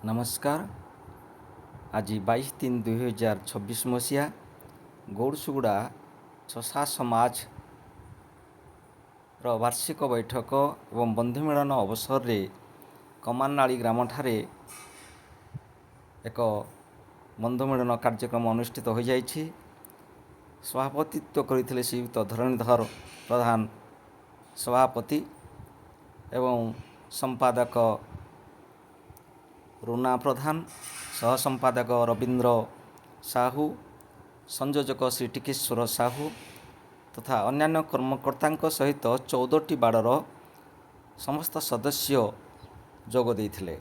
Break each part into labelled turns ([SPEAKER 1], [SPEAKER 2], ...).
[SPEAKER 1] नमस्कार। आज 22/3/2026 मसीहा गौड़सुगुड़ा चषा समाज वार्षिक बैठक एवं बंधु मिलन अवसर रे कमानाली ग्राम ठारे एक बंधु मिलन कार्यक्रम अनुष्ठित हो जाइछि। सभापतित्व करथिले श्रीयुक्त धरणीधर प्रधान सभापति एवं संपादक रुना प्रधान, सह संपादक रवींद्र साहू, संयोजक श्री टिकेश्वर साहू तथा अन्यान्य कर्मकर्ता सहित 14टी बाड़र समस्त सदस्य जोग देइथिले।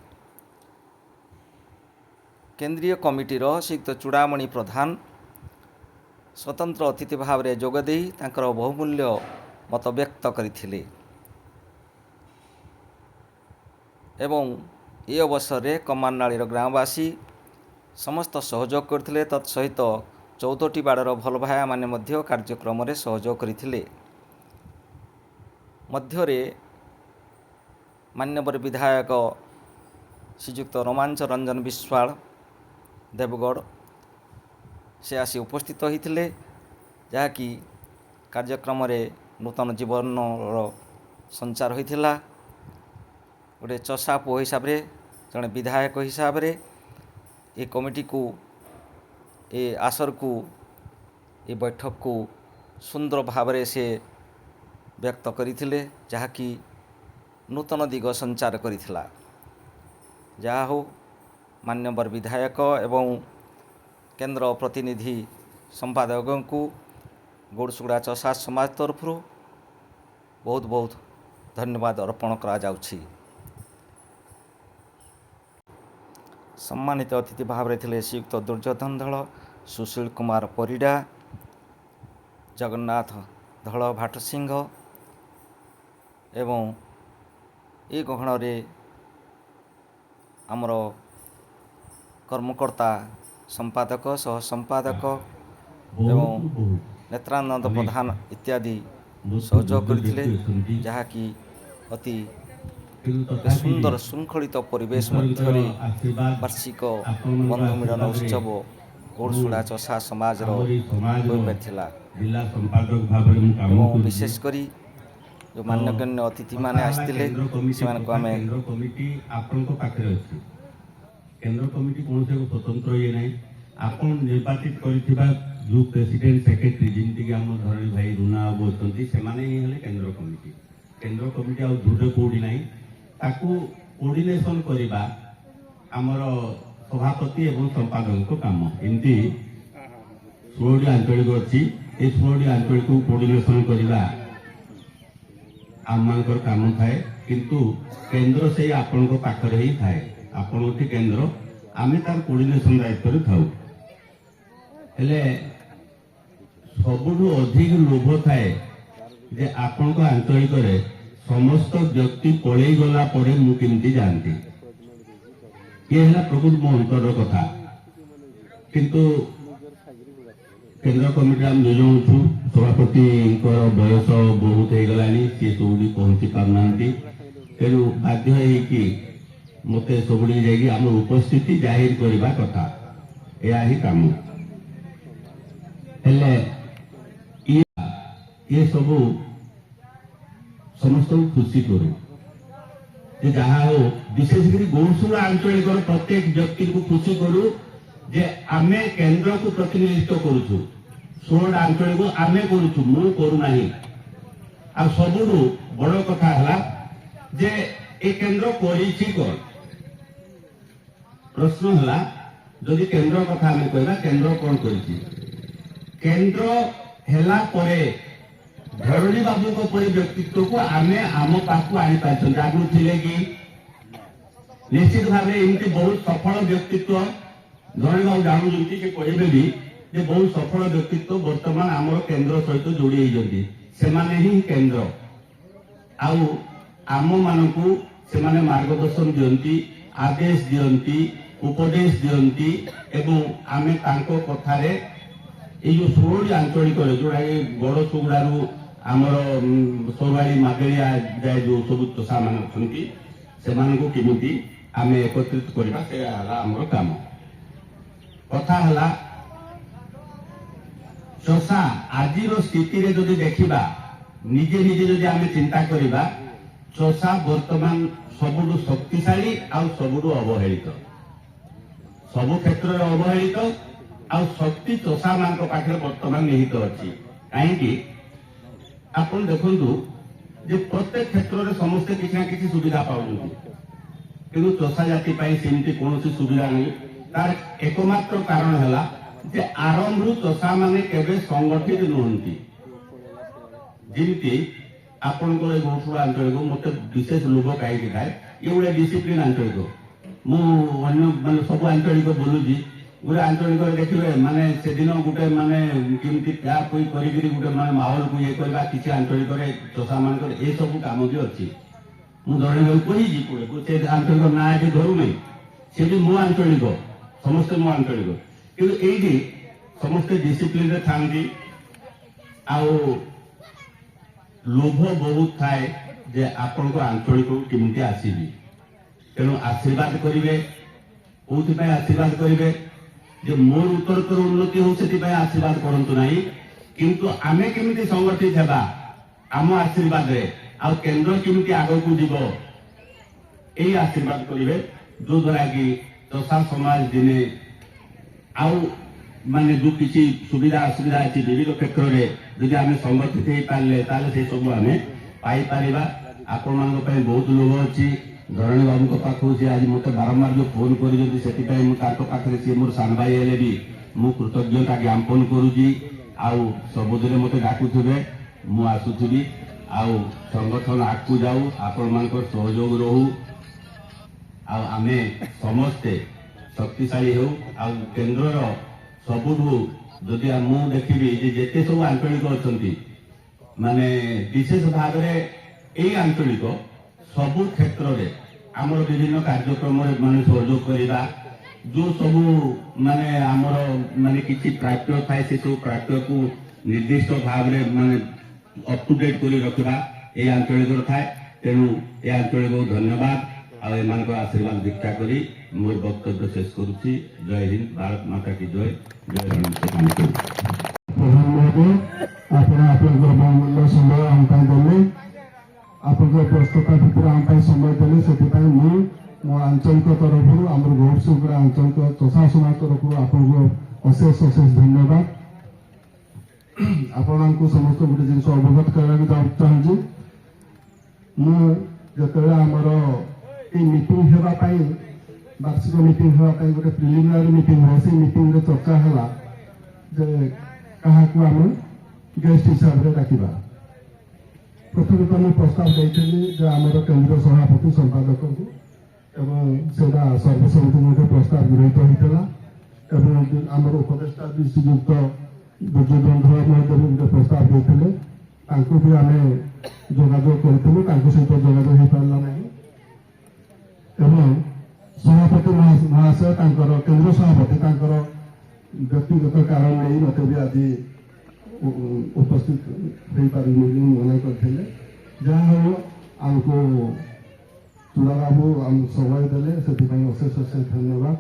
[SPEAKER 1] केंद्रीय कमिटीर श्रीयुक्त चूड़ामणि प्रधान स्वतंत्र अतिथि भाव में जोग देई तांकर बहुमूल्य मत व्यक्त करथिले एवं ये अवसर में कमानालीर ग्रामवासी समस्त सहयोग करथिले। तत्सहित 14टी बाड़र भल भाया माने मध्य कार्यक्रम रे सहयोग करथिले। मध्यरे मान्यवर विधायक श्रीयुक्त रोमांच रंजन विश्वाल देवगढ़ से आसी उपस्थित होइथिले, जहाँकि कार्यक्रम रे नूतन जीवन संचार होइथिला। गोटे चषा पुओ हिसाब रे जड़े विधायक हिसाब रे ये कमिटी को ये आसर को ये बैठक को सुंदर भाव रे से व्यक्त करथिले, जहाँकि नूतन दिग संचार करथिला। जहा हो मान्यवर विधायक एवं केंद्र प्रतिनिधि संपादकों को गौड़सुगुड़ा चषा समाज तरफ बहुत बहुत धन्यवाद अर्पण करा जाउछि। सम्मानित अतिथि भाव में थे श्रीयुक्त दुर्योधन धल, सुशील कुमार परिडा, जगन्नाथ धल भाटसिंह एवं ये गहन रे आमर कर्मकर्ता संपादक सह संपादक एवं नेत्रानंद प्रधान इत्यादि सहयोग करथिले, जहाँकि अति सुंदर श्रृंखलित परिवेश मध्य वार्षिक बंधु मिलन उत्सव गौड़सुगुड़ा चषा समाज होइथिला। एवं विशेषकर जो मान्यगण्य अतिथि माने आस्थिले सेमानकु आमे
[SPEAKER 2] केंद्र कमिटी कौन से स्वतंत्र ये नहीं आपन निर्वाचित करिथिबा जो प्रेसिडेंट सेक्रेटरी जिनती कि हम धरणी भाई रुना बोलतंती से माने ही हले केंद्र कमिटी आ दुटे कोडी नहीं ताकू कोऑर्डिनेशन करिबा हमर सभापति एवं संपादक को काम एमती 16 आंचलिक अछि। ए 16 आंचलिक को कोऑर्डिनेशन करिबा आमनकर काम थाए, किंतु केंद्र से आपन को पाखरे ही थाए। आपन उठी केंद्र आमे तार कोऑर्डिनेशन दायित्व थाउ हेले सबुठु अधिक लोभ थाए जे आपन को आंचलिक रे समस्त व्यक्ति पलई गला परे मु केमती जानती ये है प्रकृत मो अंतर कथा। किंतु केंद्र कमिटी आम दुजन छु सभापति बयस बहुत हो गलानी सी सबुड़ी पहुंची पारना तेणु बाध्य है कि मते सबुड़ी जाइए आम उपस्थिति जाहिर करने कथा यह ही काम हेले ये सब समस्त खुशी करू जहा हो विशेषकर गौड़सुगुड़ा आंचलिक प्रत्येक व्यक्ति को खुशी करू जे आमे केंद्र को प्रतिनिधित्व करूछु 16 आंचलिक को आमे करूछु मु करू नाही। आ सबुडु बड़ कथा हला जे ए केंद्र करिछि कोन प्रश्न हला जदि केंद्र कथा हमें कहबा केंद्र कोन करिछि केंद्र हेला परे धरणी बाबू को परि व्यक्तित्व को आमे आम पाखु आनी पाइछन जागृत थिले कि निश्चित भाव में एमती बहुत सफल व्यक्तित्व धरणी बाबू जानू जंती के कहबे भी जे बहुत सफल व्यक्तित्व वर्तमान आमर केंद्र सहित जोड़ी होइजंती से माने ही केंद्र आउ आम मानकू से माने मार्गदर्शन दियंती आदेश दियंती उपदेश दियंती एवं आमे तांको कथारे ये जो 16 आंचलिक जोड़ा गौड़सुगुड़ारू आमर सौवाड़ी मागेड़िया जाए जो सब चषा मान अच्छी से आमे एकत्रित करबा से होला हमर काम कथा हला चोसा आजिर स्थिति रे जदि देखिबा निजे निजे जदि आमे चिंता करिबा चोसा वर्तमान सबुडु शक्तिशाली आ सबुडु अवहेलित सब क्षेत्र रे अवहेलित आ शक्ति चोसा मान पाखे वर्तमान निहित अछि काहेकि आपण देखंतु जे प्रत्येक क्षेत्र रे समस्त किछि ना किछि सुविधा पाउछन्ति किंतु चोसा जाति पाई सेमती कोनोसी सुविधा नहीं तार एकमात्र कारण हला जे आरंभरू चोसा माने केबे संगठित नुहंती जिमती आपण को घोषणा आंचलिक मते विशेष लोभ काई थाए ये गुडे डिसिप्लिन आंचलिक मु अन्य माने सब आंचलिक बोलुजी गुडे आंचलिक देखिबे माने से दिन गुटे माने किमती क्या कोई करिगिरी गुटे माने माहौल को ये करबा किछि आंचलिक रे चोसा मान को ए सब काम भी अछि मु धरणी कही जी कोड़े से आंचलिक ना ये धरू नहीं से भी मो आंचलिक समस्त मो आंचलिक किंतु एइडी समस्त डिसिप्लिन रे थांदी आउ लोभ बहुत थाए जे आपण को आंचलिक केमती आसीबी तेणु आशीर्वाद करिवे कोथि पय आशीर्वाद करिवे जे मोर उत्तरोत्तर उन्नति हो सेति पय आशीर्वाद करंतु नाही किंतु आमे केमती संगठित हेबा आम आशीर्वाद रे आ केंद्र केमती आगो को जीव एई आशीर्वाद करिवे जो द्वारा कि चोसा समाज दिने आउ माने जो किसी सुविधा असुविधा अच्छी विविध क्षेत्र में यदि आम संगठित हो पारे से सब आम पाइपर आपण मान बहुत लोभ अच्छी धरणी बाबू पाखु सी आज मत बारंबार जो फोन कर सी मोर सान भाई हेले भी मु कृतज्ञता ज्ञापन करुच्ची आउ सबुदिन मत डाकुवे मु आसुथी आउ संगठन आगू जाऊ आपण मान सहयोग रहू आमे समस्ते शक्तिशाली हो केन्द्र सबुठू जदि मु देखी जेते सब आंचलिक अच्छा माने विशेष भाव में यही आंचलिक सबु क्षेत्र में आमर विभिन्न कार्यक्रम माने सहयोग करवा जो सब माने आमर माने किसी प्राप्य थाए से सब प्राप्य को निर्दिष्ट भाव में माने अप टू डेट कर रखा ये आंचलिक थाए तेणु ये आंचलिक धन्यवाद आम आशीर्वाद दीक्षा करी मोर वक्तव्य शेष करुच्ची। जय हिंद, भारत माता की जय, जय गणेश।
[SPEAKER 3] बहुमूल्य समय आम देले आप व्यस्तता भितर आम समय देले मो आंचलिक तरफ आम गौरसुपुर आंचलिक चोसा समाज तरफ आपको अशेष अशेष धन्यवाद। आपको समस्त गोटे जिन अवगत करने चाहूँगी मुझे आमर मीटिंग होगापाई वार्षिक मीटिंग होगापाई गोटे प्रिलिमिनारी मीटिंग है से मीटिंग रे चर्चा है जे कहा आम गेस्ट हिसाब से डाकिबा। प्रथम तो मुझे प्रस्ताव देती आमर केन्द्र सभापति संपादक को सर्वसम्मति प्रस्ताव गृहीत होता आमर उपदेष्टा भी श्रीयुक्त दुर्योधन महोदय गोटे प्रस्ताव देते भी आम जोगाजोग करूँ सहित जोगाजोग हो पारा ना सभापति महाशय केन्द्र सभापति व्यक्तिगत कारण नहीं मत भी आज उपस्थित हो पारे मना करते जहाँ हूँ आमको चूड़ा बाबू आम समय देले से अशेष अशेष धन्यवाद।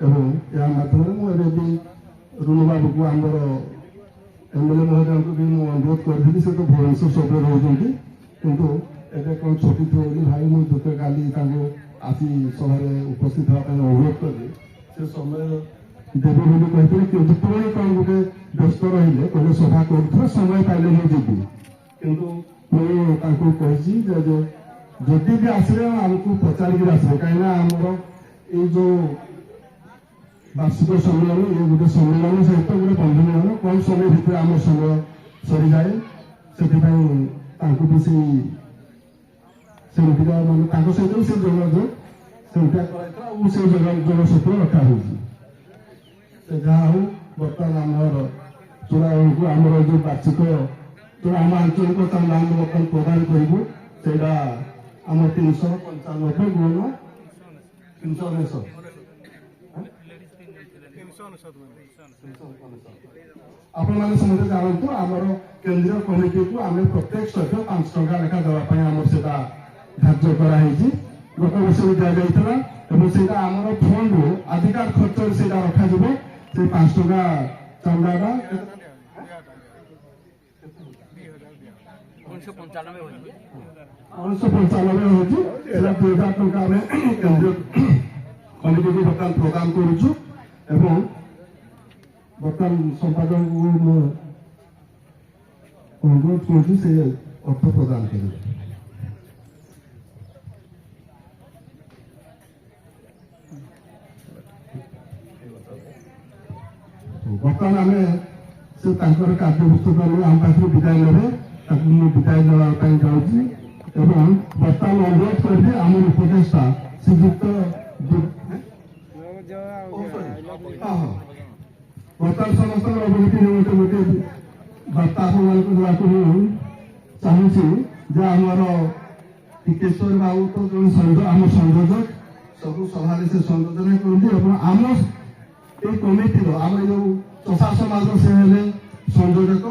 [SPEAKER 3] एवं या माध्यम मुझे भी रुनु बाबू को आमर एमएलए महोदय को भी मुझे अनुरोध करी से तो भुवनेश्वर सब रोचे किंतु एवं कौन छुट्टी थे भाई मुझे काली आसी सभार उपस्थित होगा अनुरोध करी से समय देवी बोली कहते कितने कौन गोटे व्यस्त रही कहले सभा कर समय पाइले ही जीवी किंतु मुझे जदि भी आसले आमको पचारिक आसवे कहीं आमर ये जो वार्षिक सम्मेलन ये गोटे सम्मेलन सहित गोटे बंधु मिलन कम समय भितर आम समय सरी जाए से सेमतिका माने सहित से जोगाजोग सेमतिया कराइता से जोगाजोग सूत्र रखा हो जहाँ हूँ बर्तमान आमर चूड़ा को आमर जो वार्षिक जो आम आंचलिक नाम बर्तमान प्रदान करूँ से आम 395 गुण 399 आपण मैंने समझे जानतु आमर केंद्रीय कमिटी को आम प्रत्येक सभ्य 5 टंका लेखा देवाई आम से धार्य कराई गत वर्ष भी दि जाता এবং সেটা আমার ফন্ডু ଅଧିକାର ଖର୍ଚ୍ଚରେ সেটা ରଖାଯିବ। ସେ 5 ଟଙ୍କା ଚାନ୍ଦାଟା 1995 ହଉଛି ସେଟା 2000 ଟଙ୍କା ଆମେ କେନ୍ଦ୍ରୀୟ କମିଟିକୁ ବର୍ତ୍ତମାନ ପ୍ରଦାନ କରୁଛୁ ଏବଂ ବର୍ତ୍ତମାନ ସମ୍ପାଦକଙ୍କୁ ମୁଁ ଅନୁରୋଧ କରୁଛି ସେ ଅର୍ଥ ପ୍ରଦାନ କରିବେ। ବର୍ତ୍ତମାନ ଆମେ ସେ ତାଙ୍କର କାର୍ଯ୍ୟବସ୍ତୁ ନେଇ ଆମ ପାଖରୁ ବିଦାୟ ନେବେ, ତାକୁ ମୁଁ ବିଦାୟ ଦେବା ପାଇଁ ଯାଉଛି ଏବଂ ବର୍ତ୍ତମାନ ଅନୁରୋଧ କରିବି ଆମର ଉପଦେଷ୍ଟା ଶ୍ରୀଯୁକ୍ତ ବର୍ତ୍ତମାନ ସମସ୍ତଙ୍କ ଅବଗତି ନିମନ୍ତେ ଗୋଟିଏ ବାର୍ତ୍ତା ଆପଣମାନଙ୍କୁ ଦେବାକୁ ମୁଁ ଚାହୁଁଛି ଯେ ଆମର ଟିକେଶ୍ୱର ବାବୁ ତ ଜଣେ ଆମ ସଂଯୋଜକ, ସବୁ ସଭାରେ ସେ ସଂଯୋଜନା କରନ୍ତି ଏବଂ ଆମ এই কমিটির আমার যে চষা সমাজর সে হলে সংযোজক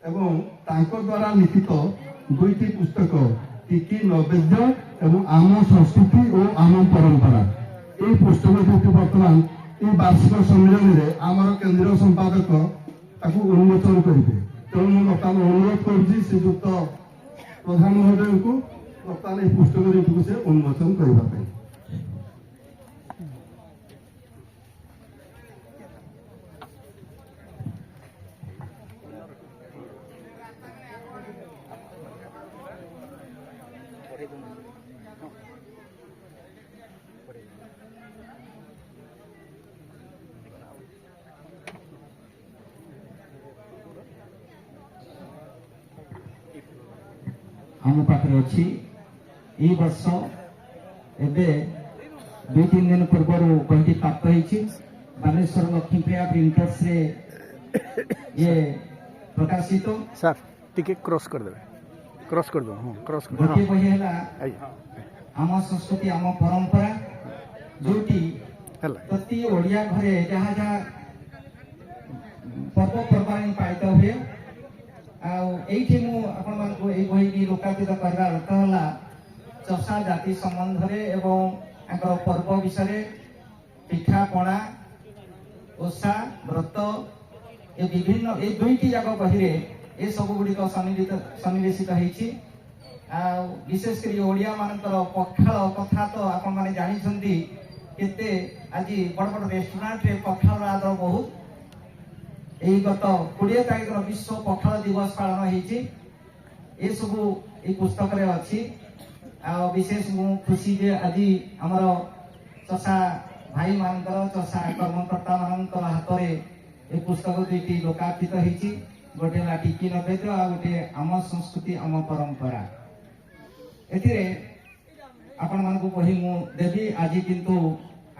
[SPEAKER 3] এবং তাঁর দ্বারা লিখিত 2টি পুস্তক টিকি নৈবেদ্য এবং আম সংস্কৃতি ও আম পরম্পরা এই পুস্তক দুটি বর্তমান এই বার্ষিক সম্মিলনীরে আমার কেন্দ্রীয় সম্পাদক তাকে উন্মোচন করবে। তেমন মু বর্তমান অনুরোধ করছি শ্রীযুক্ত প্রধান মহোদয়ଙ୍କୁ বর্তমান এই পুস্তক দুটিকে সে উন্মোচন করা।
[SPEAKER 4] आम पाखे अच्छी ये वर्ष एबे 2-3 दिन पूर्व बही प्राप्त होती बालेश्वर लक्ष्मीप्रिया प्रिंटर्स रे ये प्रकाशित
[SPEAKER 5] सर टिके क्रॉस कर दे क्रॉस कर दो हां क्रॉस कर
[SPEAKER 4] गोटे बही है आम संस्कृति आम परंपरा जोटी प्रति ओडिया घरे जहाँ जहाँ पर्वपर्वाणी पालित हुए आईठी मु आपण मानको ए बही की लोकार्पित करबा अर्थ होला चषा जाति संबंध रे एवं आकर पर्व विषय पिठा पणा ओषा व्रत ए विभिन्न ए 2टी जाक बही रे ए सब गुडी को सन्निवेशित होईछि आ विशेष करी ओडिया मानकर पखाळ कथा तो आपण माने जानि छथि केते आज बड़ बड़ रेस्टोरेंट रे पखाळ आदर बहुत এই গত 20 তারিখর বিশ্ব পখাল দিবস পালন হয়েছি এ সবু এই পুস্তকরে অছি বিশেষ মু খুশি যে আজি আমার চষা ভাই মানকর চষা কর্মকর্তা মানকর হাতরে এই পুস্তক 2টি লোকার্পিত হয়েছি গোটে ହେଲା ଟିକି ନୈବେଦ୍ୟ ଆଉ ଗୋटे ଆମ ସଂସ୍କୃତି ଆମ ପରମ୍ପରା। ଏଥିରେ ଆପଣମାନଙ୍କୁ ବହି ମୁଁ ଦେବି ଆଜି କିନ୍ତୁ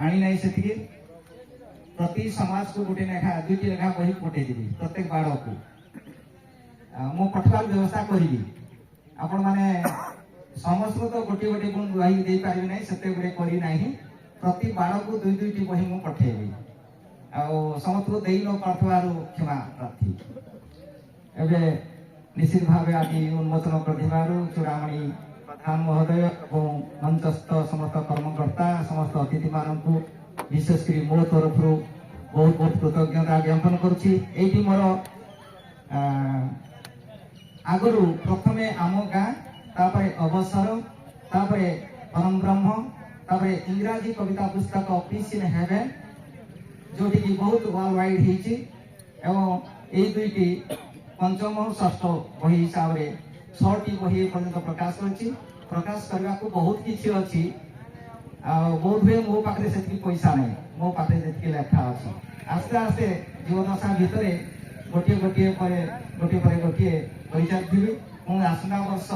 [SPEAKER 4] ଆଣି ନାହିଁ ସେତିକି प्रति समाज को गोटे लेखा 2टी लेखा बही पठेदेवी प्रत्येक बाड़ को मु पठवार व्यवस्था करी आपण माने समस्त तो गोटे गोटे गुण बही दे पारि नै सते गुडे करी नाही प्रति बाड़ को 2-2टी बही मु पठेबी आ समस्त को देई न पाथवारो क्षमा प्रार्थी। एबे निश्चित भावे आदि उन्मोचन प्रतिभारू चूड़ामणि प्रधान महोदय और मंचस्थ समस्त कर्मकर्ता समस्त अतिथि मानकु विशेषकर मो तरफ बहुत बहुत कृतज्ञता ज्ञापन करुच्ची। ये मोर आगु प्रथमे आम गाँ अवसर परम ब्रह्म इंग्राजी कविता पुस्तक पीस इन हेवेन जोटी की बहुत वर्ल्ड वाइड होती एवं ये 2टी पंचम और षष्ठ बही हिसाब से 6टी बही पर्यंत प्रकाश प्रकाश करने को बहुत किसी अच्छी बहुत हुए मो पाखे से पैसा नहीं मो पाखे से लेखा अच्छी आस्ते आस्ते जीवनशा भितर गोटे गोटे गोटे कर चलती मुझे आसना वर्ष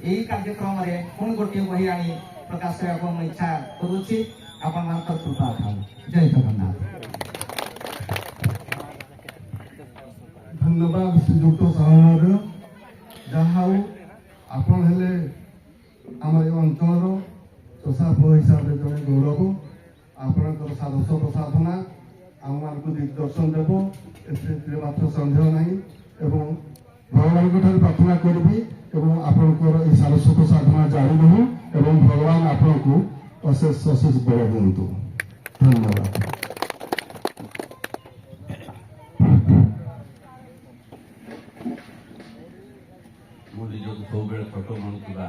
[SPEAKER 4] यही कार्यक्रम में पुणी गोटे बही आनी प्रकाश करने को इच्छा करुच्ची आपण मान कृपा था। जय जगन्नाथ।
[SPEAKER 3] धन्यवाद श्रीजुक्त साहब जहाँ आपण हेले आम अंचल चषा पुଅ हिसाब से जड़े गौरव आपणकर साधस प्रसाधना आम मान दिग्दर्शन देव एसे मात्र सन्देह नहीं एवं भगवान प्रार्थना करी आपणकर सारस्वत साधना जारी रहू एवं भगवान आपण को ଅଶେଷ ଅଶେଷ ବଳ ହୁଅନ୍ତୁ। ଧନ୍ୟବାଦ।
[SPEAKER 2] ମୁଁ ନିଜକୁ ସବୁବେଳେ ଛୋଟ ମାନୁଥିବା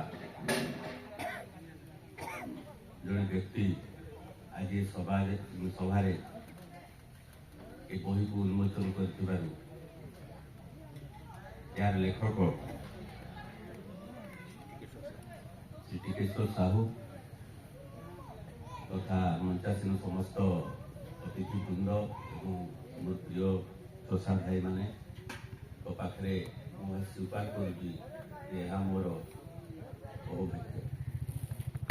[SPEAKER 2] ଜଣେ ବ୍ୟକ୍ତି ଆଜି ସଭାରେ ଏ ବହିକୁ ଉନ୍ମୋଚନ କରିଥିବାରୁ ଏହାର ଲେଖକ ଶ୍ରୀ ଟିକେଶ୍ୱର ସାହୁ ତଥା ମଞ୍ଚାସୀନ ସମସ୍ତ ଅତିଥିବୃନ୍ଦ ଏବଂ ମୋର ପ୍ରିୟ ଚଷା ଭାଇମାନେ ପାଖରେ ମୁଁ ସ୍ୱୀକାର କରୁଛି ଯେ ଏହା ମୋର ସୌଭାଗ୍ୟ।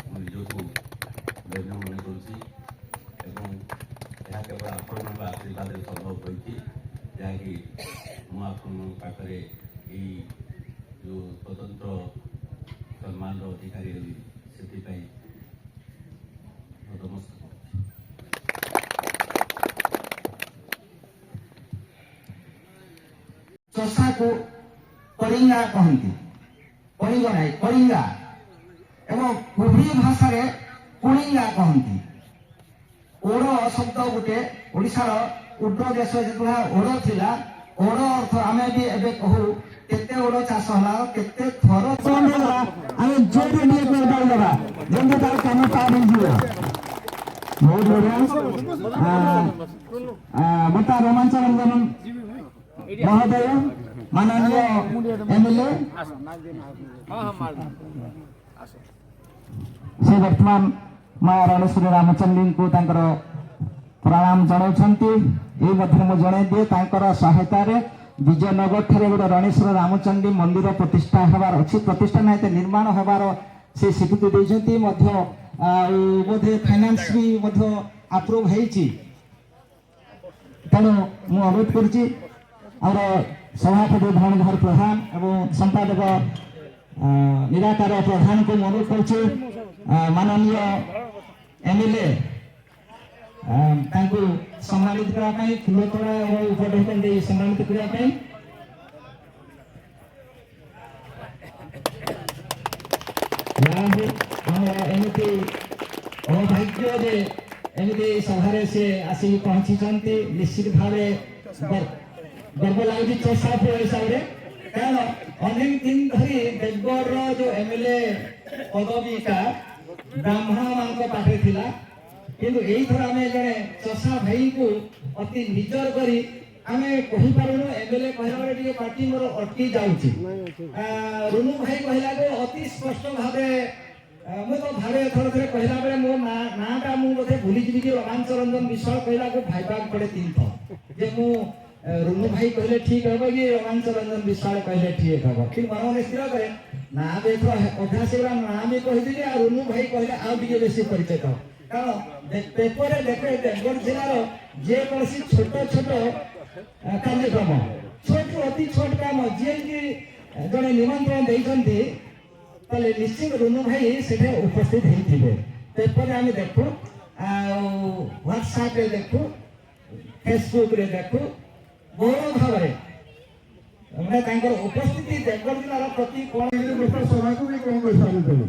[SPEAKER 2] ମୁଁ ନିଜକୁ ଧନ୍ୟ ମନେ କରୁଛି ଏବଂ ଏହା କେବଳ ଆପଣଙ୍କ ଆଶୀର୍ବାଦରେ ସମ୍ଭବ ହୋଇଛି, ଯାହାକି ମୁଁ ଆପଣଙ୍କ ପାଖରେ ଏହି ଯେଉଁ ସ୍ୱତନ୍ତ୍ର ସମ୍ମାନର ଅଧିକାରୀ ହେଲି ସେଥିପାଇଁ ନତମସ୍ତକ କରୁଛି।
[SPEAKER 4] ଚଷାକୁ କଳିଙ୍ଗା କହନ୍ତି, କଳିଙ୍ଗ ନାହିଁ କଳିଙ୍ଗା, ଏବଂ କୁଭି ଭାଷାରେ କୁଳିଙ୍ଗା କହନ୍ତି। ଓଡ଼ ଶବ୍ଦ ଗୋଟେ ଓଡ଼ିଶାର ଉର୍ଦ୍ଧ ଦେଶ ଯେତେବେଳେ ଓଡ଼ ଥିଲା, ଓଡ଼ ଅର୍ଥ ଆମେ ବି ଏବେ କହୁ କେତେ ଓଡ଼ ଚାଷ ହେଲା, କେତେ ଥର ଆମେ ଯୋଉଠି ଟିକେ କରିପାରିବା ଯେମିତି ତାର କାମ ପାର ହେଇଯିବ। ବହୁତ ବଢିଆ। ବତା ରୋମାଞ୍ଚ ରଞ୍ଜନ ମହୋଦୟ, ମାନନୀୟ MLA, ସେ ବର୍ତ୍ତମାନ ମା ରଣେଶ୍ୱରୀ ରାମଚଣ୍ଡୀଙ୍କୁ ତାଙ୍କର ପ୍ରଣାମ ଜଣାଉଛନ୍ତି। ଏଇ ମଧ୍ୟରେ ମୁଁ ଜଣାଇ ଦିଏ ତାଙ୍କର ସହାୟତାରେ ବିଜୟନଗର ଠାରେ ଗୋଟେ ରଣେଶ୍ୱର ରାମଚଣ୍ଡୀ ମନ୍ଦିର ପ୍ରତିଷ୍ଠା ହେବାର ଅଛି। ପ୍ରତିଷ୍ଠା ନାହିଁ ତ ନିର୍ମାଣ ହେବାର ସେ ସ୍ୱୀକୃତି ଦେଇଛନ୍ତି ମଧ୍ୟ। ଆଉ ବୋଧେ ଫାଇନାନ୍ସ ବି ମଧ୍ୟ ଆପ୍ରୁଭ୍ ହେଇଛି। ତେଣୁ ମୁଁ ଅନୁରୋଧ କରୁଛି ଆମର ସଭାପତି ଧରଣୀଧର ପ୍ରଧାନ ଏବଂ ସମ୍ପାଦକ ନିରାକାର ପ୍ରଧାନଙ୍କୁ ମୁଁ ଅନୁରୋଧ କରୁଛି ମାନନୀୟ MLA ତାଙ୍କୁ ସମ୍ମାନିତ କରିବା ପାଇଁ, ଫୁଲତୋଡ଼ା ଏବଂ ଉପଢୌକନ ଦେଇ ସମ୍ମାନିତ କରିବା ପାଇଁ। ଆମର ଏମିତି ଅଭାଗ୍ୟ ଯେ ଏମିତି ସଭାରେ ସେ ଆସିକି ପହଞ୍ଚିଛନ୍ତି। ନିଶ୍ଚିତ ଭାବେ ଗର୍ବ ଲାଗୁଛି ଚଷା ପୁଅ ହିସାବରେ, କାରଣ ଅନେକ ଦିନ ଧରି ଦେବଗଡ଼ର ଯୋଉ MLA ପଦବୀଟା ବ୍ରାହ୍ମଣ ମାନଙ୍କ ପାଖରେ ଥିଲା, କିନ୍ତୁ ଏଇଥର ଆମେ ଜଣେ ଚଷା ଭାଇଙ୍କୁ ଅତି ନିଜର କରି ଆମେ କହିପାରୁନୁ। MLA କହିଲା ବେଳେ ଟିକେ ପାଟି ମୋର ଅଟକି ଯାଉଛି। ରୁନୁ ଭାଇ କହିଲାକୁ ଅତି ସ୍ପଷ୍ଟ ଭାବେ ମୁଁ ତ ଭାବେ ଥରେ ଥରେ କହିଲା ବେଳେ ମୋ ନାଁଟା ମୁଁ ବୋଧେ ଭୁଲିଯିବି କି ରୋମାଞ୍ଚ ରଞ୍ଜନ ବିଶ୍ୱାଳ କହିଲାକୁ ଭାଇବାକୁ ପଡେ 3 ଥର ଯେ ମୁଁ ରୁନୁ ଭାଇ କହିଲେ ଠିକ ହବ କି ରୋମାଞ୍ଚ ରଞ୍ଜନ ବିଶ୍ୱାଳ କହିଲେ ଠିକ ହବ। କିନ୍ତୁ ମନ ମନେ ସ୍ଥିର କରେ ନା ଦେଖ ଅଭ୍ୟାସ ଗୁଡ଼ା ନାଁ ବି କହିଦେଲି, ଆଉ ରୁନୁ ଭାଇ କହିଲେ ଆଉ ଟିକେ ବେଶୀ ପରିଚିତ। କାରଣ ପେପରରେ ଦେଖେ ଦେବଗଡ଼ ଜିଲ୍ଲାର ଯେକୌଣସି ଛୋଟ ଛୋଟ କାର୍ଯ୍ୟକ୍ରମ, ଛୋଟ ଅତି ଛୋଟ କାମ ଯିଏକି ଜଣେ ନିମନ୍ତ୍ରଣ ଦେଇଛନ୍ତି, ତାହେଲେ ନିଶ୍ଚିତ ରୁନୁ ଭାଇ ସେଠି ଉପସ୍ଥିତ ହେଇଥିବେ। ପେପରରେ ଆମେ ଦେଖୁ, ଆଉ ହ୍ୱାଟ୍ସଆପରେ ଦେଖୁ, ଫେସବୁକରେ ଦେଖୁ, ବହୁଳ ଭାବରେ ମାନେ ତାଙ୍କର ଉପସ୍ଥିତି ଦେବଗଡ଼ ଜିଲ୍ଲାର ପ୍ରତି କଣ
[SPEAKER 3] ସଭାକୁ ବି କଣ କହିପାରିବୁ।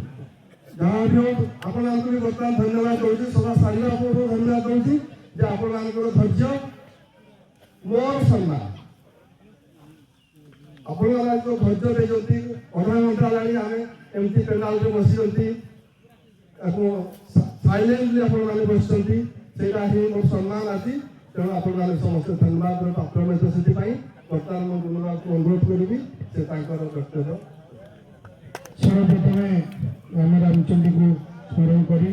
[SPEAKER 3] ଯାହା ବି ହଉ ଆପଣମାନଙ୍କୁ ବି ବର୍ତ୍ତମାନ ଧନ୍ୟବାଦ ଦଉଛି। ସଭା ସାରିବା ଆପଣଙ୍କୁ ଧନ୍ୟବାଦ ଦଉଛି ଯେ ଆପଣମାନଙ୍କର ଧୈର୍ଯ୍ୟ ମୋର ସମ୍ମାନ। ଆପଣମାନେ ଯୋଉ ଧୈର୍ଯ୍ୟ ଦେଇଛନ୍ତି, ଅଧା ଘଣ୍ଟା ହେଲାଣି ଆମେ ଏମିତି ପେନାଲରେ ବସିଛନ୍ତି, ସାଇଲେଣ୍ଟଲି ଆପଣମାନେ ବସିଛନ୍ତି, ସେଇଟା ହିଁ ମୋର ସମ୍ମାନ ଅଛି। ତେଣୁ ଆପଣମାନେ ସମସ୍ତେ ଧନ୍ୟବାଦର ପାତ୍ର ମଧ୍ୟ ସେଥିପାଇଁ ବର୍ତ୍ତମାନ ମୁଁ ଗୁରୁବାରକୁ ଅନୁରୋଧ କରିବି ସେ ତାଙ୍କର ବକ୍ତବ୍ୟ।
[SPEAKER 6] ସର୍ବପ୍ରଥମେ ରାମ ରାମଚଣ୍ଡୀକୁ ସ୍ମରଣ କରି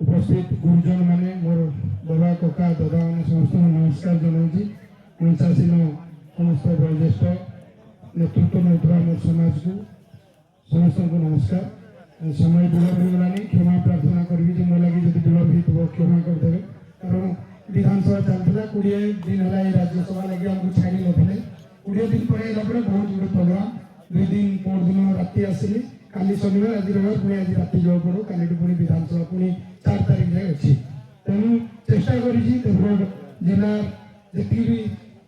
[SPEAKER 6] ଉପସ୍ଥିତ ଗୁରୁଜନ ମାନେ, ମୋର ବାବା କକା ଦାଦା ମାନେ ସମସ୍ତଙ୍କୁ ନମସ୍କାର ଜଣାଉଛି। ମଞ୍ଚାସୀନ ସମସ୍ତ ବয়োଜ୍ୟେଷ୍ଠ ନେତୃତ୍ୱ ନେଉଥିବା ମୋର ସମାଜକୁ ସମସ୍ତଙ୍କୁ ନମସ୍କାର। ସମୟ ବିଳମ୍ବ ହେଇଗଲାଣି, କ୍ଷମା ପ୍ରାର୍ଥନା କରିବି ଯେ ମୋ ଲାଗି ଯଦି ବିଳମ୍ବ ହେଇଥିବ କ୍ଷମା କରିଦେବେ। କାରଣ ବିଧାନସଭା ଚାଲିଥିଲା, 20 ଦିନ ହେଲା ଏ ରାଜ୍ୟସଭା ଲାଗି ଆମକୁ ଛାଡ଼ି ନଥିଲେ। 20 ଦିନ ପରେ ହେଲା ପରେ ବହୁତ ଗୁଡ଼େ ପ୍ରୋଗ୍ରାମ, 2 ଦିନ ପରଦିନ ରାତି ଆସିଲି, କାଲି ଶନିବାର ଆଜି ରବିବାର, ପୁଣି ଆଜି ରାତି ଯିବାକୁ ପଡ଼ିବ, କାଲିଠୁ ପୁଣି ବିଧାନସଭା ପୁଣି 4 ତାରିଖ ଯାଏ ଅଛି। ତେଣୁ ଚେଷ୍ଟା କରିଛି ଦେବଗଡ଼ ଜିଲ୍ଲା ଯେତିକି ବି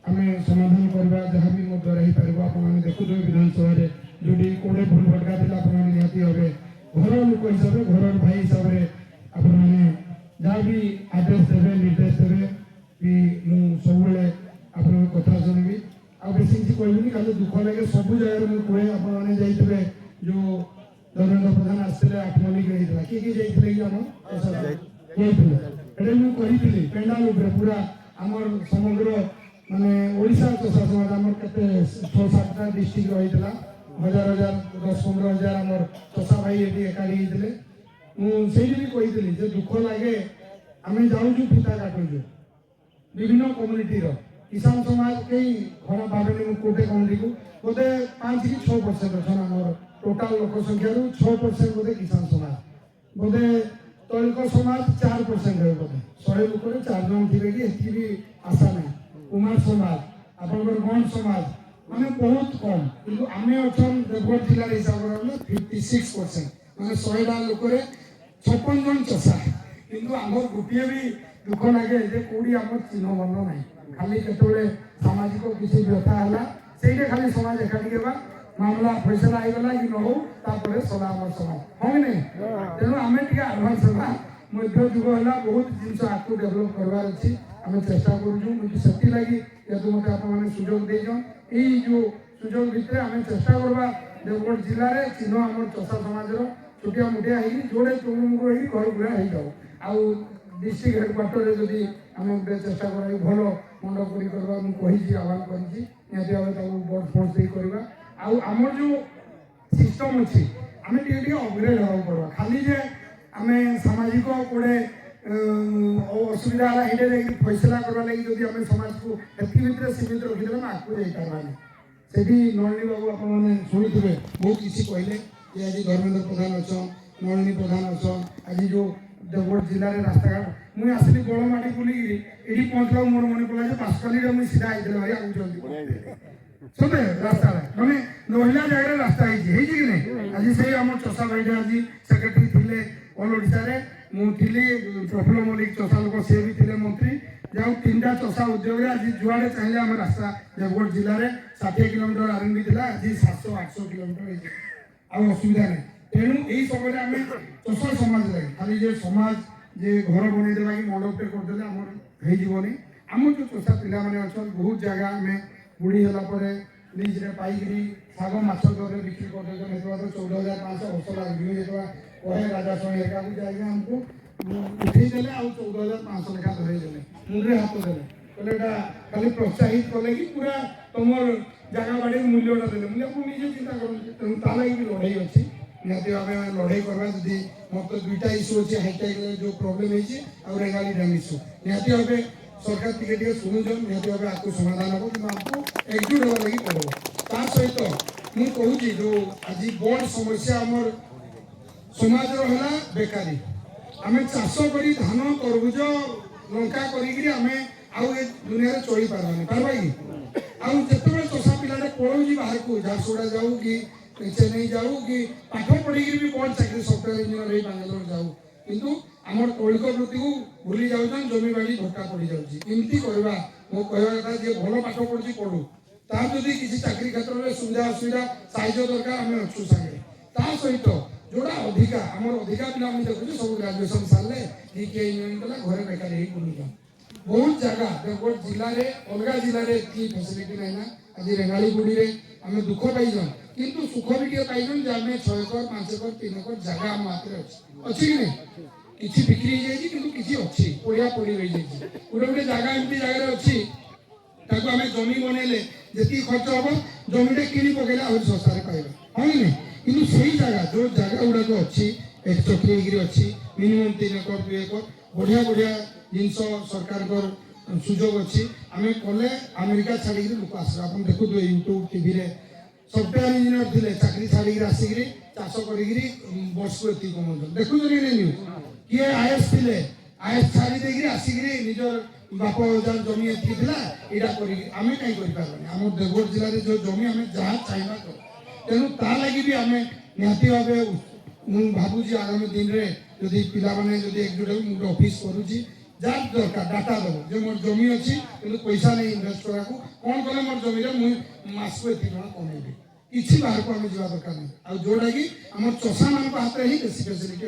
[SPEAKER 6] ଆମେ ସମାଧାନ କରିବା, ଯାହା ବି ମୋ ଦ୍ୱାରା ହେଇପାରିବ। ଆପଣମାନେ ଦେଖୁଥିବେ ବିଧାନସଭାରେ ଯୋଉଠି କୋଉଠି ଭୁଲ ଭଟକା ଥିଲା, ଆପଣମାନେ ନିହାତି ଭାବେ ଘର ଲୋକ ହିସାବରେ, ଘରର ଭାଇ ହିସାବରେ भी आड्रेस देवे निर्देश देवे कि मुझे आप कथा शुणिबी आ बेसी किसी कहबी खाली दुख लगे सब जगह मुझे कहे आपने जाइए जो धर्मेंद्र प्रधान आसते आठमल्लिक किए जाइए कि आम जाइए पेंडाल पूरा आमर समग्र माने ओडिशा चषा समाज आमर केते 6-7टा डिस्ट्रिक्ट रही हजार हजार 10-15 हजार आमर चषा भाई ये एकाठी होते मुझे भी कही दुख लगे आम जाऊँ फिता काटुचु विभिन्न कम्युनिटी किसान समाज कई खराब भावे कोटे कम्युनिटी को बोधे 5 कि 6% अच्छा आमर टोटाल लोक संख्या 6% बोधे किसान समाज बोधे तैलिक समाज 4% है बोधे 100 लोक 4 जन थे कि भी आशा नहीं कुमार समाज आपंकर गण समाज माने बहुत कम किंतु आमे अछन देवगढ़ जिला हिसाब से 56% माने 100टा लोक 56 जन चषा किंतु आमर गोटे भी दुख लगे जे कोड़ी आम चिन्ह बन्न ना खाली केतबे सामाजिक किसी व्यथा है से खाली समाज एकाठी होगा मामला फैसला आईगला कि न हो तापर सला आम समाज हाँ कि नहीं तेणु आम टे आडभांस होगा मध्य जुग है बहुत जिन आपको डेभलप करवार अच्छी आम चेष्टा करूँ से लगी जेहतु मत आप सुजोग देन यो सुजोग भितर आम चेष्टा करवा देवगढ़ जिले में चिन्ह आम चषा समाज छोटिया मोटिया जोड़े चौमुख घर गुड़ा हो जाऊ आउ डिस्ट्रिक्ट हेडक्वार्टर जदि आम गोटे चेष्टा करा भल मंडप करवा मुझे आह्वान कर बड़ फोर्स करवा आमर जो सिस्टम अच्छी आम टे अपग्रेड हाँ पड़ा खाली जे आम सामाजिक कोड़े असुविधा है फैसला करवा लगी जब आम समाज को भितर सीमित रखीदे आगे जापारे से नलिनी बाबू आपने शुणी थे बहुत किसी कहले कि आज धर्मेंद्र प्रधान अच्छा नलिनी प्रधान अच्छा आज जो देवगढ़ जिले में रास्ता घाट मुझे आसली बड़माटी बुलिकी ये पहुँचला मोर मन पड़ा पासकाली मुझे सीधा आई भाई आगे सते रास्ता मैंने नहिला जगह रास्ता है कि नहीं आज से आम चषा भाई आज सेक्रेटरी थे ऑल ओडिशा मुझे प्रफुल्ल मल्लिक चषा लोक सी भी थे मंत्री जहाँ 3टा चषा उद्योग आज जुआड़े चाहिए आम रास्ता देवगढ़ जिले में 60 किलोमीटर आरंभ थी आज 700-800 किलोमीटर असुविधा नहीं तेणु यही समय आम चषा समाज लगे खाली जो समाज जे घर बनईदेवा कि मंडपटे करदे आमर होनी आम जो चषा पे अच्छा बहुत जगह आम बुढ़ी है लीज्रे पाइकी शाग माछ दर बिक्री कर 14,500 वर्ष लगे कहे राजा सहेका जाए आमको उठेदेले आ 14,500 लेखा धरेदेले मुंडे हाथ देले कहले खाली प्रोत्साहित कले कि पूरा तुम जगह बाड़ी मूल्यटा देले मुझे निजे चिंता करूँ तेणु लगे भी लड़ाई अच्छी निहती भाव लड़ाई करवा जदि मत 2टा इश्यू अच्छे हाईटेक जो प्रोब्लेम है रेगाली डैम इश्यू निहती भाव सरकार टे शुणुन निहती भाव आपको समाधान हम कि आपको एकजुट होगा लगी पड़ो ता सहित मुझे कहूँ जो आज बड़ समस्या आमर समाज है बेकारी आम चाष कर धान तरबुज लंका कर दुनिया चली पार्बानी पार्बा कि आते चषा पिलाटे पड़ोजी बाहर को झारसुगुड़ा जाऊ कि चेन्नई जाऊ कि पाठ पढ़ी भी बड़ चाकरी सफ्टवेयर इंजीनियर बांगालोर जाऊ किंतु आमर कौलिक वृत्ति को भूली जाऊन जमी बाड़ी धक्का पड़ जाती करवा मो कहवा कथा जी भल पाठ पढ़ी पढ़ू तार जदि किसी चाकरी क्षेत्र में सुविधा असुविधा साहय दरकार आम अच्छु सागे ता सहित जोड़ा अधिका आमर अधिका पिला देखुचे सब ग्राजुएसन सारे कि किए इंजीनियरिंग कला घरे बेकार ही बुलुचन बहुत जगह देवगढ़ जिले में अलग जिले में की फैसिलिटी ना आज रेंगालीगुड़ी में आम दुख पाइजन किंतु सुख भी टे पाइजन जे आम 6 एकर 5 एकर 3 एकर जगह आम हाथ में अच्छी कि नहीं किसी बिक्री हो जाए किसी अच्छी पड़ा पड़ी रही जाए गोटे गोटे जगह एमती जगह अच्छी ताको आम जमी बनइले जी खर्च हम जमीटा कि पकड़े आ सस्तार पाइबा हाँ कि नहीं किंतु से जगह जो जगह गुड़ाक अच्छी चक्री अच्छी मिनिमम 3 एकर 2 एकर बढ़िया बढ़िया जिनस सरकार सुजोग अच्छी आम कले अमेरिका छाड़ी लोक आस देखु यूट्यूब टीवी सफ्टवेयर इंजीनियर थे चाकरी छाड़ी आसिक चाष कर वर्ष को ये कमाऊन देखुन न्यूज किए आईएएस थे आईएएस छाड़ी आसिक निजर बाप जार जमी एति यहाँ आम कहीं आम देवगढ़ जिले में जो जमी आम जहाँ चाहिए तेणु ता लगी भी आम निहती भाव मुझे भावुँ आगामी दिन में जदि पाने एकजुट हो ऑफिस करुँची जार दरकार डाटा दब जो मोर जमी अच्छी कि पैसा नहीं इनभेस्ट करा कौन कले मोर जमी मुझे मास को ये कमेबी କିଛି ବାହାରକୁ ଆମେ ଯିବା ଦରକାର ନାହିଁ ଆଉ ଯୋଉଟା କି ଆମ ଚଷାମାନଙ୍କ ହାତରେ ହିଁ ବେଶୀ ଫେସିଲିଟି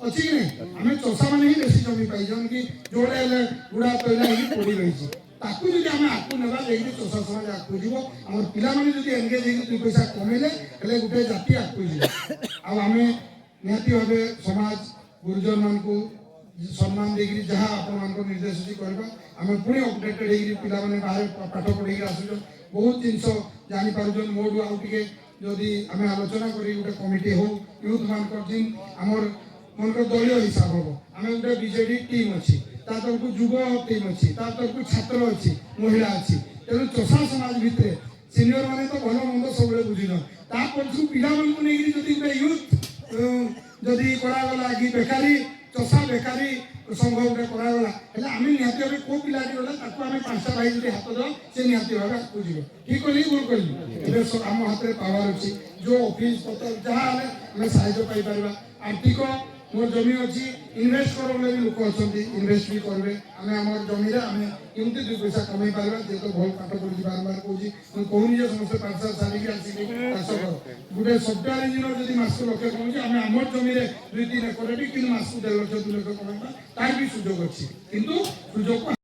[SPEAKER 6] ଅଛି କି ନାହିଁ ଆମେ ଚଷାମାନେ ହିଁ ବେଶୀ ଜମି ପାଇଛନ୍ କି ଯୋଉଟା ହେଲେ ଗୁଡ଼ା ତୈଲା ହେଇକି ପଡ଼ି ରହିଛି ତାକୁ ଯଦି ଆମେ ଆଗକୁ ନେବା ଯାଇକି ଚଷା ସମାଜ ଆଗକୁ ଯିବ ଆମର ପିଲାମାନେ ଯଦି ଏନଗେଜ ହେଇକି 2 ପଇସା କମେଇଲେ ହେଲେ ଗୋଟେ ଜାତି ଆଗକୁ ଯିବ ଆଉ ଆମେ ନିହାତି ଭାବେ ସମାଜ ଗୁରୁଜନ ମାନଙ୍କୁ ସମ୍ମାନ ଦେଇକି ଯାହା ଆପଣମାନଙ୍କ ନିର୍ଦ୍ଦେଶ ଅଛି କରିବା ଆମେ ପୁଣି ଅପଡେଟେଡ୍ ହେଇକି ପିଲାମାନେ ବାହାରେ ପାଠ ପଢ଼େଇକି ଆସୁଛନ୍ ବହୁତ ଜିନିଷ ଜାଣିପାରୁଛନ୍ ମୋଠୁ ଆଉ ଟିକେ ଯଦି ଆମେ ଆଲୋଚନା କରି ଗୋଟେ କମିଟି ହଉ ୟୁଥ୍ ମାନଙ୍କର ଯେନ୍ ଆମର ମନଙ୍କର ଦଳୀୟ ହିସାବ ହବ ଆମେ ଗୋଟେ ବିଜେଡି ଟିମ୍ ଅଛି ତା ତରଫକୁ ଯୁବ ଟିମ୍ ଅଛି ତା ତରଫକୁ ଛାତ୍ର ଅଛି ମହିଳା ଅଛି ତେଣୁ ଚଷା ସମାଜ ଭିତରେ ସିନିୟର ମାନେ ତ ଭଲ ମନ୍ଦ ସବୁବେଳେ ବୁଝିନ ତା ପଛକୁ ପିଲାମାନଙ୍କୁ ନେଇକି ଯଦି ଗୋଟେ ୟୁଥ୍ ଯଦି କରାଗଲା କି ବେକାରୀ ଚଷା ବେକାରୀ ସଂଘ ଗୋଟେ କରାଗଲା ହେଲେ ଆମେ ନିହାତି ଭାବେ କୋଉ ପିଲାଟି ଗଲେ ତାକୁ ଆମେ 5ଟା ଭାଇ ଯଦି ହାତ ଦେବା ସେ ନିହାତି ଭାବେ ଆଗକୁ ଯିବ ଠିକ କହିଲି ଭୁଲ କହିଲି ଏବେ ଆମ ହାତରେ ପାୱାର ଅଛି ଯୋଉ ଅଫିସ ପତ୍ର ଯାହା ହେଲେ ଆମେ ସାହାଯ୍ୟ ପାଇପାରିବା ଆର୍ଥିକ ମୋର ଜମି ଅଛି ଇନଭେଷ୍ଟ କର ବୋଲି ବି ଲୋକ ଅଛନ୍ତି ଇନଭେଷ୍ଟ ବି କରିବେ ଆମେ ଆମର ଜମିରେ ଆମେ କେମିତି 2 ପଇସା କମେଇ ପାରିବା ଯେହେତୁ ଭଲ ପାଠ ପଢୁଛି ବାରମ୍ବାର କହୁଛି ମୁଁ କହୁନି ଯେ ସମସ୍ତେ ପାଠଶାଠ ସାରିକି ଆସିକି ଚାଷ କର ଗୋଟେ ସଫ୍ଟୱେୟାର ଇଞ୍ଜିନିୟର ଯଦି ମାସକୁ 1 ଲକ୍ଷ କମୁଛି ଆମେ ଆମର ଜମିରେ 2-3 ଏକରରେ ବି କିନ୍ତୁ ମାସକୁ 1.5 ଲକ୍ଷ 2 ଲକ୍ଷ କମେଇବା ତାର ବି ସୁଯୋଗ ଅଛି କିନ୍ତୁ ସୁଯୋଗ